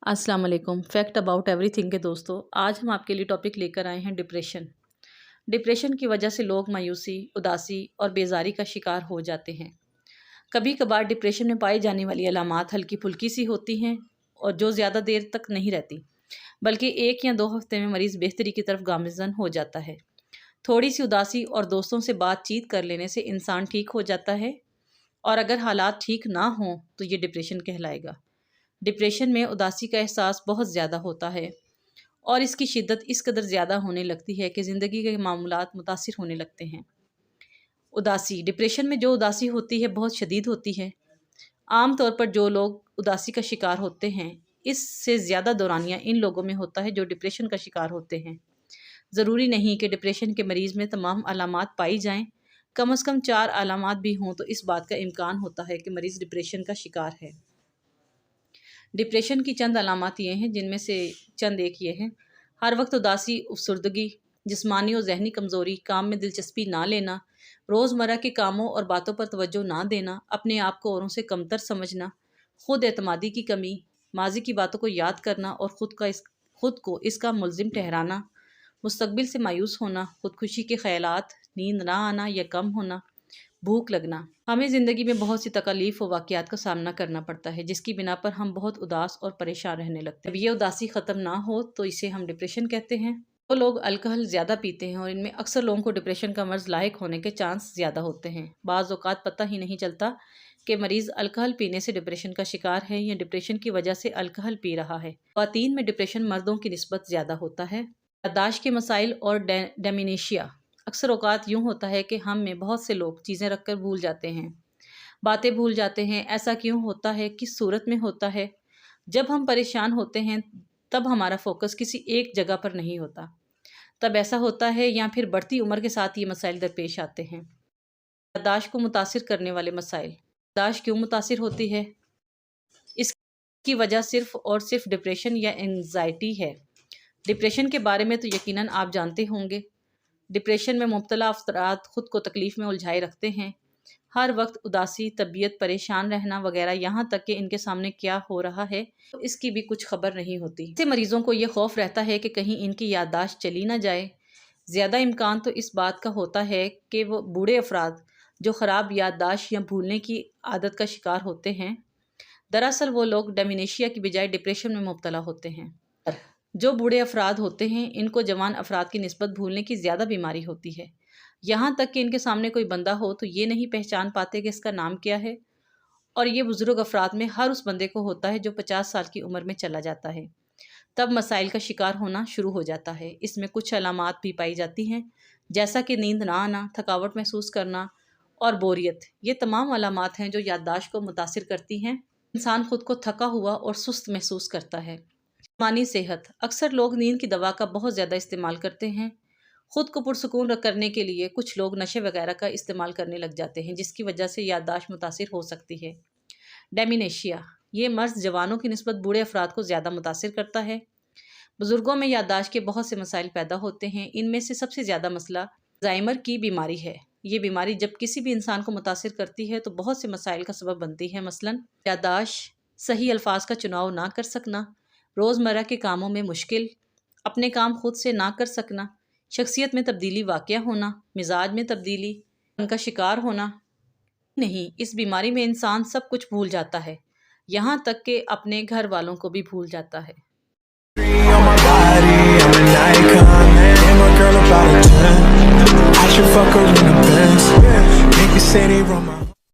अस्सलाम वालेकुम। Fact about everything के दोस्तों, आज हम आपके लिए टॉपिक लेकर आए हैं डिप्रेशन। डिप्रेशन की वजह से लोग मायूसी, उदासी और बेजारी का शिकार हो जाते हैं। कभी कभार डिप्रेशन में पाई जाने वाली अलामात हल्की फुल्की सी होती हैं और जो ज़्यादा देर तक नहीं रहती, बल्कि 1 या 2 हफ्ते में मरीज़ बेहतरी की तरफ गामज़न हो जाता है। थोड़ी सी उदासी और दोस्तों से बातचीत कर लेने से इंसान ठीक हो जाता है, और अगर हालात ठीक ना हों तो ये डिप्रेशन कहलाएगा। डिप्रेशन में उदासी का एहसास बहुत ज़्यादा होता है और इसकी शिद्दत इस कदर ज़्यादा होने लगती है कि ज़िंदगी के मामूलात मुतासिर होने लगते हैं। उदासी, डिप्रेशन में जो उदासी होती है बहुत शदीद होती है। आम तौर पर जो लोग उदासी का शिकार होते हैं, इससे ज़्यादा दौरानिया इन लोगों में होता है जो डिप्रेशन का शिकार होते हैं। ज़रूरी नहीं कि डिप्रेशन के मरीज़ में तमाम अलामात पाई जाएं, कम से कम 4 अलामात भी हों तो इस बात का इम्कान होता है कि मरीज़ डिप्रेशन का शिकार है। डिप्रेशन की चंद अलामात ये हैं, जिनमें से चंद एक ये हैं: हर वक्त उदासी, अफसरदगी, जिस्मानी और जहनी कमज़ोरी, काम में दिलचस्पी ना लेना, रोज़मर्रा के कामों और बातों पर तवज्जो ना देना, अपने आप को औरों से कमतर समझना, खुद एतमादी की कमी, माजी की बातों को याद करना और खुद को इसका मुलजिम ठहराना, मुस्तकबिल से मायूस होना, खुदकुशी के ख़यालात, नींद ना आना या कम होना, भूख लगना। हमें ज़िंदगी में बहुत सी तकलीफ़ और वाक़यात का सामना करना पड़ता है, जिसकी बिना पर हम बहुत उदास और परेशान रहने लगते हैं। जब ये उदासी ख़त्म ना हो तो इसे हम डिप्रेशन कहते हैं। वो लोग अल्कोहल ज़्यादा पीते हैं और इनमें अक्सर लोगों को डिप्रेशन का मर्ज़ लाहिक होने के चांस ज़्यादा होते हैं। बाज़ औक़ात पता ही नहीं चलता कि मरीज़ अल्कोहल पीने से डिप्रेशन का शिकार है या डिप्रेशन की वजह से अल्कोहल पी रहा है। ख़वातीन में डिप्रेशन मर्दों की निस्बत ज़्यादा होता है। याददाश्त के मसाइल और डेमेंशिया। अक्सर औक़ात यूँ होता है कि हम में बहुत से लोग चीज़ें रख कर भूल जाते हैं, बातें भूल जाते हैं। ऐसा क्यों होता है? किस सूरत में होता है? जब हम परेशान होते हैं तब हमारा फोकस किसी एक जगह पर नहीं होता, तब ऐसा होता है, या फिर बढ़ती उम्र के साथ ये मसाइल दरपेश आते हैं। याददाश्त को मुतासिर करने वाले मसाइल। याददाश्त क्यों मुतासिर होती है? इसकी वजह सिर्फ़ और सिर्फ डिप्रेशन या एंग्जाइटी है। डिप्रेशन के बारे में तो यकीनन आप जानते होंगे। डिप्रेशन में मुब्तला अफराद ख़ुद को तकलीफ़ में उलझाए रखते हैं। हर वक्त उदासी, तबीयत परेशान रहना वगैरह, यहाँ तक कि इनके सामने क्या हो रहा है तो इसकी भी कुछ खबर नहीं होती। ऐसे मरीज़ों को ये खौफ रहता है कि कहीं इनकी याददाश्त चली ना जाए। ज़्यादा इम्कान तो इस बात का होता है कि वो बूढ़े अफराद जो ख़राब याददाश्त या भूलने की आदत का शिकार होते हैं, दरअसल वो लोग डेमेंशिया की बजाय डिप्रेशन में मुब्तला होते हैं। जो बूढ़े अफराद होते हैं, इनको जवान अफराद की निस्बत भूलने की ज़्यादा बीमारी होती है। यहाँ तक कि इनके सामने कोई बंदा हो तो ये नहीं पहचान पाते कि इसका नाम क्या है, और ये बुज़ुर्ग अफराद में हर उस बंदे को होता है जो 50 साल की उम्र में चला जाता है। तब मसाइल का शिकार होना शुरू हो जाता है। इसमें कुछ अलामात भी पाई जाती हैं, जैसा कि नींद ना आना, थकावट महसूस करना और बोरियत। ये तमाम अलामात हैं जो याददाश्त को मुतासिर करती हैं। इंसान खुद को थका हुआ और सुस्त महसूस करता है। जिस्मानी सेहत। अक्सर लोग नींद की दवा का बहुत ज़्यादा इस्तेमाल करते हैं। ख़ुद को पुरसुकून करने के लिए कुछ लोग नशे वगैरह का इस्तेमाल करने लग जाते हैं, जिसकी वजह से याददाश्त मुतासिर हो सकती है। डेमेंशिया, ये मर्ज़ जवानों की निस्बत बूढ़े अफराद को ज़्यादा मुतासिर करता है। बुज़ुर्गों में याददाश्त के बहुत से मसाइल पैदा होते हैं। इनमें से सबसे ज़्यादा मसला अल्ज़ाइमर की बीमारी है। ये बीमारी जब किसी भी इंसान को मुतासिर करती है तो बहुत से मसाइल का सबब बनती है। मसलन याददाश्त, सही अल्फाज का चुनाव ना कर सकना, रोज़मर्रा के कामों में मुश्किल, अपने काम खुद से ना कर सकना, शख्सियत में तब्दीली वाक़या होना, मिजाज में तब्दीली, उनका शिकार होना। नहीं, इस बीमारी में इंसान सब कुछ भूल जाता है, यहाँ तक कि अपने घर वालों को भी भूल जाता है।